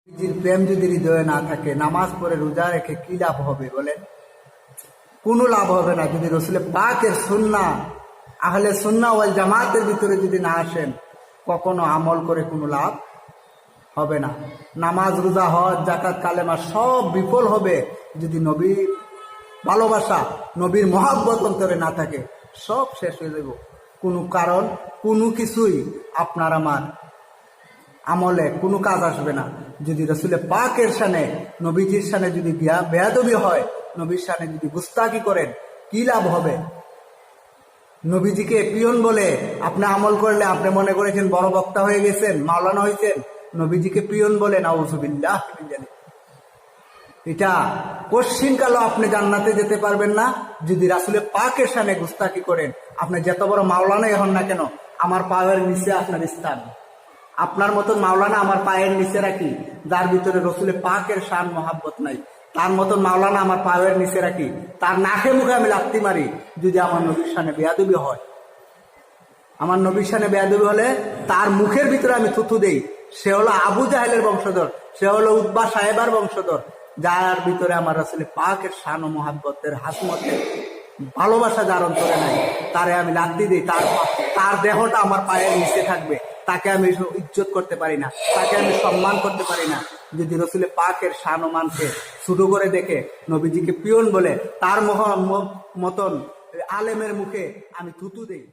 নবীজির প্রেম যদি হৃদয়ে না থাকে, নামাজ পড়ে রোজা রেখে কি লাভ হবে বলেন? কোনো লাভ হবে না। যদি রসুল পাকের সুন্নাহ, আহলে সুন্নাহ ওয়াল জামাতের ভিতরে যদি না আসেন, কখনো আমল করে কোনো লাভ হবে না। নামাজ, রোজা, হজ, যাকাত, কালেমা সব বিফল হবে যদি নবীর ভালোবাসা, নবীর মহাব্বত অন্তরে না থাকে। সব শেষ হয়ে যাব। কোনো কারণ, কোনো কিছুই আপনার আমার আমলে কোনো কাজ আসবে না। যদি রসুল পাকের শানে, নবীজির শানে যদি বেয়াদবি হয়, নবীর শানে যদি গুস্তাকি করেন, কি লাভ হবে? নবীজিকে পিয়ন বলে আপনি আমল করলে আপনি মনে করেছেন বড় বক্তা হয়ে গেছেন, মাওলানা হয়েছেন। নবীজিকে পিয়ন বলে, নাউযুবিল্লাহ। এটা কোশ্চিন কালো আপনি জান্নাতে যেতে পারবেন না যদি রাসূল পাকের শানে গুস্তাকি করেন। আপনি যত বড় মাওলানাই হন না কেন, আমার পায়ের নিচে আপনার স্থান। আপনার মতন মাওলানা আমার পায়ের নিচে রাখি, যার ভিতরে রসুল পাকের শান মহাব্বত নাই। তার মতন মাওলানা আমার পায়ের নিচে রাখি, তার নাকে মুখে আমি লাথি মারি যদি আমার নবীর শানে বেয়াদবি হয়। আমার নবীর শানে বেয়াদবি হলে তার মুখের ভিতরে আমি থুথু দেই। সে হলো আবু জাহেলের বংশধর, সে হলো উতবা সাহেবার বংশধর, যার ভিতরে আমার রাসূল পাকের শান ও মহাব্বতের হাসমতের ভালোবাসা যার অন্তরে নাই, তারে আমি লাথি দিই। তার দেহটা আমার পায়ের নিচে থাকবে, তাকে আমি ইজ্জত করতে পারি না, তাকে আমি সম্মান করতে পারি না। যদি রসুল পাকের শান ও মানকে ছোট করে দেখে নবীজিকে পিয়ন বলে, তার মতন আলেমের মুখে আমি থুতু দেই।